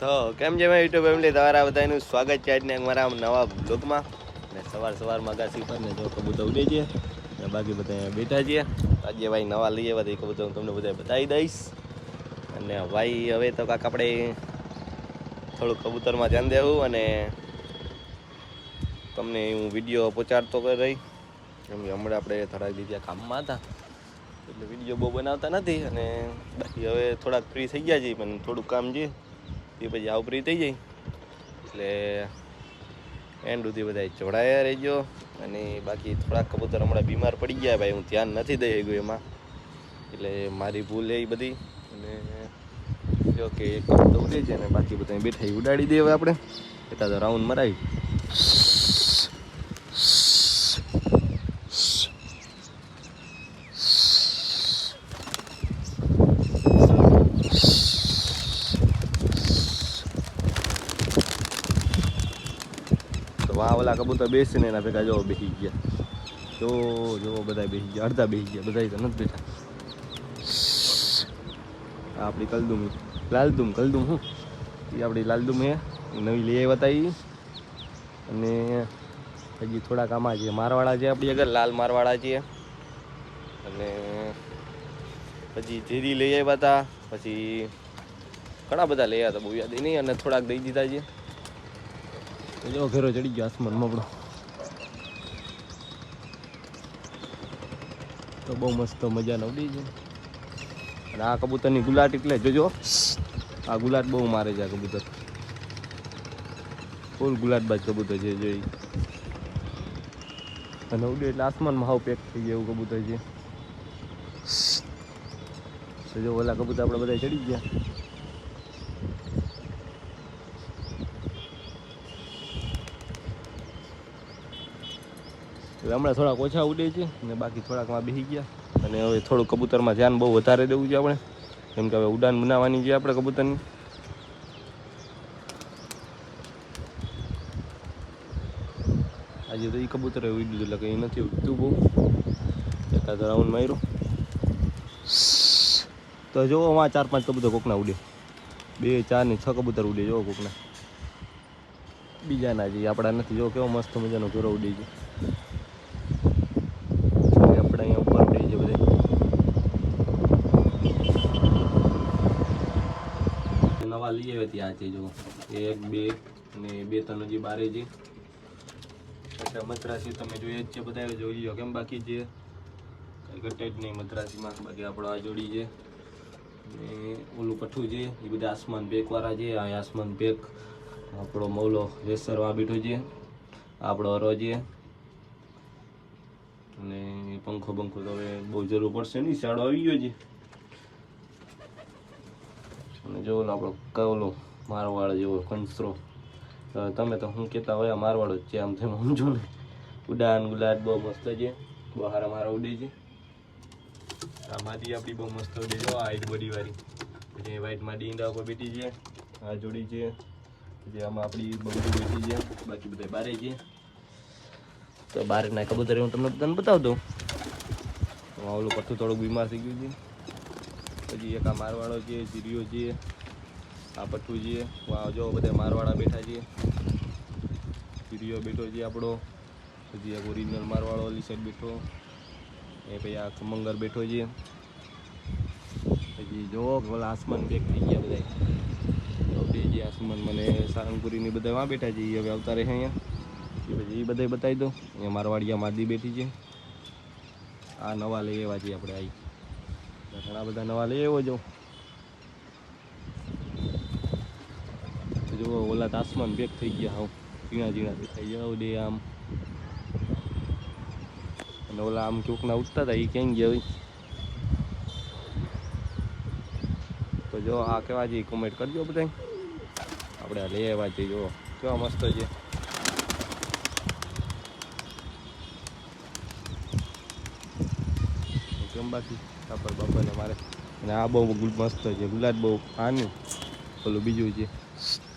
તો કેમ છે મેં યુટ્યુબ ફેમિલી તમારા બધાનું સ્વાગત છે આજને અમારા નવા બ્લોગમાં. ને સવારમાં અગાસી પર ને જો કબૂતર ઉડે છે ને બાકી બધા બેઠા છીએ. આજે ભાઈ નવા લઈએ બધા કબૂતર હું તમને બધા બતાવી દઈશ. અને ભાઈ હવે તો કાંક આપણે થોડું કબૂતરમાં ધ્યાન દેવું અને તમને હું વિડીયો પહોંચાડતો રહી. કેમ કે હમણાં આપણે થોડાક બીજા કામમાં હતા એટલે વિડીયો બહુ બનાવતા નથી. અને બાકી હવે થોડાક ફ્રી થઈ ગયા છીએ પણ થોડુંક કામ છે તે પછી આવ ફ્રી થઈ જાય એટલે એન્ડ સુધી બધા જોડાયા રહેજો. અને બાકી થોડાક કબૂતર હમણાં બીમાર પડી ગયા ભાઈ, હું ધ્યાન નથી દઈ ગયું એમાં, એટલે મારી ભૂલ એ બધી. અને જો કે એક કબૂતર ઉડે છે ને બાકી બધા બેઠા ઉડાડી દે. હવે આપણે એકાદો રાઉન્ડ મરાવી. વાહ ઓલા કબૂતર બેસીને એના ભેગા જો બેસી ગયા. જો બધા બેસી ગયા, અડધા બેસી ગયા, બધા તો નથી બેઠા. આપણી કલદુમ શું એ આપણી લાલદુમ હે, નવી લઈ આવ્યા. અને હજી થોડાક આમાં છે મારવાળા છે આપણી આગળ, લાલ મારવાળા છે. અને પછી ઝીરી લઈ આવ્યા હતા, પછી ઘણા બધા લઈ આવ્યા હતા, બહુ યાદ નહીં. અને થોડાક દઈ દીધા છે. જો ઘેરો ચડી ગયો આસમાનમાં આપણો, તો બહુ મસ્ત મજાનો ઉડી છે. અને આ કબૂતરની ગુલાટ એટલે જોજો, આ ગુલાટ બહુ મારે છે આ કબૂતર, ફૂલ ગુલાટબાજ કબૂતર છે જોઈ. અને ઉડે એટલે આસમાનમાં હાવ પેક થઈ જાય એવું કબૂતર છે. તો જો ઓલા કબૂતર આપણે બધા ચડી ગયા. હમણાં થોડાક ઓછા ઉડે છે ને બાકી થોડાકમાં બેસી ગયા. અને હવે થોડું કબૂતરમાં ધ્યાન બહુ વધારે દેવું છે આપણે, કેમ કે હવે ઉડાન બનાવવાની છે આપણે કબૂતરની. આજે તો એ કબૂતર ઉડ્યું એટલે કંઈ નથી ઉડતું બહુ. એકાદ રાઉન્ડ માર્યો તો જોવો માં 4-5 કબૂતર કોકના ઉડે, 2, 4 ને 6 કબૂતર ઉડે જોવો કોકના, બીજાના જે આપણા નથી. જો કેવો મસ્ત મજાનો ઘેરો ઉડે છે. આપણે અહીંયા ઉપર ઉડે છે બધે. નવા લઈ આવ્યા ત્યાં છે જો 1, 2 અને 2, 3 હજી બારે છે. એટલે મદ્રાસી તમે જોઈએ જ છે બધા, જોઈ લો કેમ. બાકી છે કંઈ ઘટે જ નહીં મદ્રાસીમાં. બાકી આપણો આ જોડી છે ને ઓલું પઠ્ઠું છે એ બધા આસમાન પેકવાળા છે. આ આસમાન પેક આપણો મૌલો રેસરવા બેઠો છે, આપણો હરો છે. અને પંખો તો હવે બહુ જરૂર પડશે નહીં, શાળો આવી ગયો છે. અને જો આપણો કવલો મારવાડ જેવો કંસરો, તમે તો શું કહેતા હોય મારવાડો જ છે આમ તેમ સમજો ને. ઉડાન ગુલાટ બહુ મસ્ત છે, બહુ હારા મારા ઉડે છે. આ માદી આપણી બહુ મસ્ત ઉડે છે, હાઈટ બોડી વાળી. પછી વ્હાઈટ માદી ઈંડા ઉપર બેઠી છે, આ જોડી છે. પછી આમાં આપણી બંબુ બેઠી છે, બાકી બધા બારે છે. તો બહારના કબૂતર હું તમને બધાને બતાવી દઉં. ઓલું પઠ્ઠું થોડુંક બીમાર થઈ ગયું છે. પછી એક આ મારવાડો છે, જીરીઓ છે, આ પઠ્ઠું છે. વાહ જો બધા મારવાડા બેઠા છે, જીરીઓ બેઠો છે આપણો. પછી એક ઓરિજિનલ મારવાડો ઓલી સાઈડ બેઠો. એ પછી આ ખમંગર બેઠો છે. પછી જોવો ઓલા આસમાન પેક થઈ ગયા બધા, બે જે આસમાન મને સારંગપુરીની બધા વાં બેઠા છે. એ હવે આવતા રહે અહીંયા. પછી એ બધા બતાવી દો. અહીંયા મારવાડિયા માદી બેઠી છે. આ નવા લઈ આવ્યા છીએ આપણે. આવી ઘણા બધા નવા લઈ આવ્યો જો. જો ઓલા આસમાન પેક થઈ ગયા, હાવ ઝીણા દેખાઈ જાવ દે આમ. અને ઓલા આમ ચોકના ઉઠતા હતા એ ક્યાં ગયા હોય. તો જો આ કેવા છે કોમેન્ટ કરજો બધા. આપણે લઈ આવ્યા છીએ, જો કેવા મસ્ત છે. કેમ બાકી કાપડ બાપરને મારે. અને આ બહુ મસ્ત છે ગુલાટ, બહુ. આ નહીં ઓલું બીજું છે,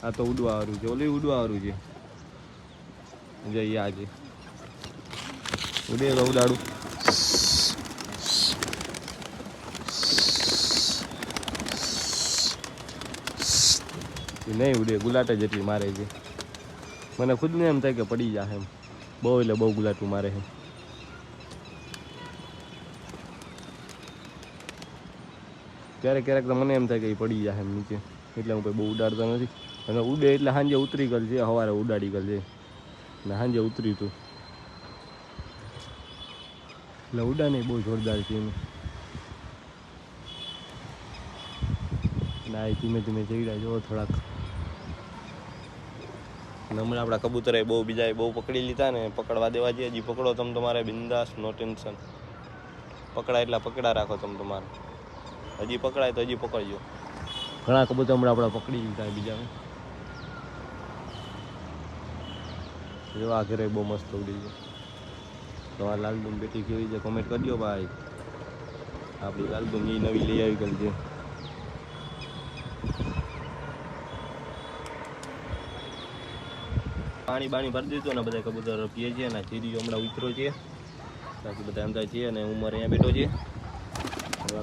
આ તો ઉડવા વાળું છે. ઓલું ઉડવા વાળું છે. જઈએ આજે ઉડે તો ઉડાડું. એ નહીં ઉડે, ગુલાટ જ એટલી મારે છે. મને ખુદને એમ થાય કે પડી જાય એમ, બહુ એટલે બહુ ગુલાટું મારે છે. ક્યારેક ક્યારેક તો મને એમ થાય કે એ પડી જાય એમ નીચે, એટલે હું બહુ ઉડાડતો નથી. અને ઉડે એટલે સાંજે ઉતરી ગયેલ છે, સવારે ઉડાડી ગયેલ છે ને સાંજે ઉતરી હતું એટલે ઉડાને બહુ જોરદાર છે એનું. ના, ધીમે ધીમે ચડ્યા જો થોડાક. હમણાં આપણા કબૂતરે બહુ બીજા બહુ પકડી લીધા ને, પકડવા દેવા જઈએ. હજી પકડો તમે તમારે બિંદાસ, નો ટેન્શન. પકડાય એટલા પકડા રાખો તમે તમારે. હજી પકડાય તો હજી પકડજો. ઘણા કબૂતર હમણાં આપણે પકડી લીધા બીજા. જો આ ઘરે બહુ મસ્ત ઉડી છે. તમારે લાલબુન બેટી કેવી છે કોમેન્ટ કરી દો ભાઈ. આપણી લાલબુન એ નવી લઈ આવી ગયેલ છે. પાણી બાણી ભરી દીધું ને બધા કબૂતર પીએ છે ને ચીરીઓ હમણાં ઉતરો છે. બાકી બધા એમ થાય છે અને ઉંમર અહીંયા બેઠો છે.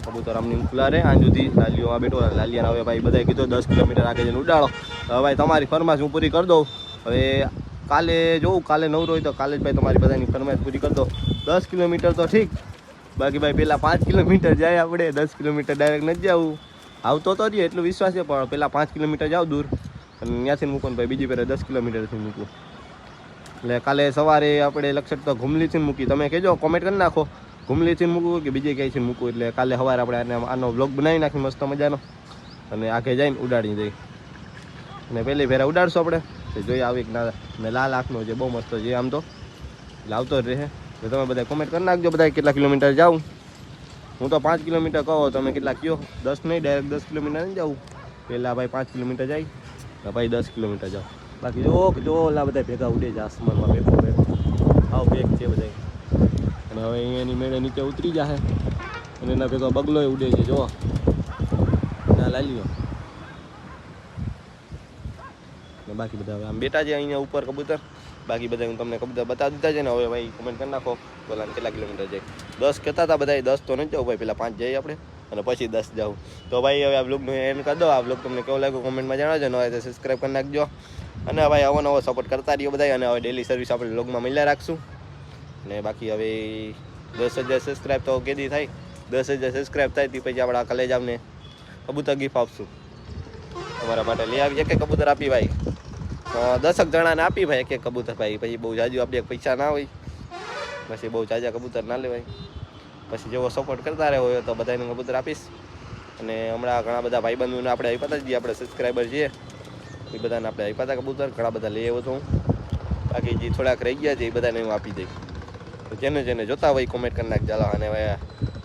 કબૂતર આમની ખુલ્લા રહે આજ સુધી. લાલીઓ આ બેઠો, લાલિયાને હવે ભાઈ બધાએ કીધું 10 કિલોમીટર આગળ જઈને ઉડાડો. હવે ભાઈ તમારી ફરમાશ હું પૂરી કરી દઉં. હવે કાલે જોઉં, કાલે નવરો હોય તો કાલે જ ભાઈ તમારી બધાની ફરમાશ પૂરી કરી દો. 10 કિલોમીટર તો ઠીક, બાકી ભાઈ પહેલાં 5 કિલોમીટર જાય આપણે. 10 કિલોમીટર ડાયરેક્ટ નથી જવું. આવતો તો જ એટલો વિશ્વાસ છે, પણ પહેલાં 5 કિલોમીટર જાવ દૂર અને ત્યાંથી મૂકો ને ભાઈ બીજી પહેલાં 10 કિલોમીટરથી મૂકવું. એટલે કાલે સવારે આપણે લક્ષટ તો ઘુમલીથી મૂકી. તમે કહેજો, કોમેન્ટ કરી નાખો ઘુમલીથી મૂકવું કે બીજે ક્યાંયથી મૂકવું. એટલે કાલે સવારે આપણે આનો વ્લોગ બનાવી નાખી મસ્ત મજાનો અને આખે જઈને ઉડાડી દઈ. અને પહેલી ફેરા ઉડાડશું આપણે તો જોઈએ આવી ના. અને લાલ આંખનો જે બહુ મસ્ત છે આમ તો, એટલે આવતો જ રહે. તો તમે બધા કોમેન્ટ કરી નાખજો બધા કેટલા કિલોમીટર જાઉં. હું તો 5 કિલોમીટર કહો, તમે કેટલા કહો. 10 નહીં, ડાયરેક્ટ 10 કિલોમીટર નહીં જાઉં. પહેલાં ભાઈ 5 કિલોમીટર જાય ને ભાઈ 10 કિલોમીટર જાઓ. બાકી જો ઓલા બધા ભેગા ઉડે છે આસમાનમાં, ભેગો આવ ભેગ છે બધા. અને હવે અહીંયાની મેળે નીચે ઉતરી જશે અને એના ભેગો બગલો ઉડે છે. જો ના લાલ્યો ને બાકી બધા હવે આમ બેઠા છે અહીંયા ઉપર કબૂતર. બાકી બધા હું તમને કબૂતર બતાવી દીધા છે ને. હવે ભાઈ કોમેન્ટ કરી નાખો બોલાને કેટલા કિલોમીટર જાય. 10 કહેતા હતા બધા, 10 તો નથી જાવ ભાઈ, પહેલાં 5 જઈએ આપણે અને પછી 10 જાઉં. તો ભાઈ હવે આ બ્લોગનું એન્ડ કરી દો. આ બ્લોગ તમને કેવો લાગ્યો કોમેન્ટમાં જણાવજો. ન હોય તો સબસ્ક્રાઈબ કરી નાખજો. અને ભાઈ આવો નવો સપોર્ટ કરતા રહીએ બધા. અને હવે ડેલી સર્વિસ આપણે બ્લોગમાં મળ્યા રાખશું. અને બાકી હવે 10,000 સબસ્ક્રાઈબ તો કેદી થાય. 10,000 સબસ્ક્રાઈબ થાય તે પછી આપણા કલેજ આવને કબૂતર ગિફ્ટ આપશું તમારા માટે. લઈ આવી એક કબૂતર આપી ભાઈ, 10 જણાને આપી ભાઈ એક કબૂતર ભાઈ. પછી બહુ જાજુ આપણે પૈસા ના હોય, પછી બહુ જાજા કબૂતર ના લેવાય. પછી જેવો સપોર્ટ કરતા રહ્યો હોય તો બધાને કબૂતર આપીશ. અને હમણાં ઘણા બધા ભાઈબંધોને આપણે આપ્યા હતા, જે આપણે સબસ્ક્રાઈબર છીએ એ બધાને આપણે આપ્યા હતા કબૂતર. ઘણા બધા લઈ આવ્યો હતો હું. બાકી જે થોડાક રહી ગયા છે એ બધાને હું આપી દઈશ. તો જેને જોતા હોય કોમેન્ટ કરી નાખ ચાલો. અને હવે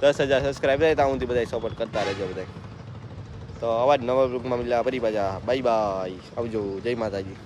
10,000 સબસ્ક્રાઈબ થાય ત્યાં સુધી બધા સપોર્ટ કરતા રહેજો બધા. તો અવાજ નવા બ્લોગમાં મળ્યા ફરી પાછા. બાય બાય, આવજો, જય માતાજી.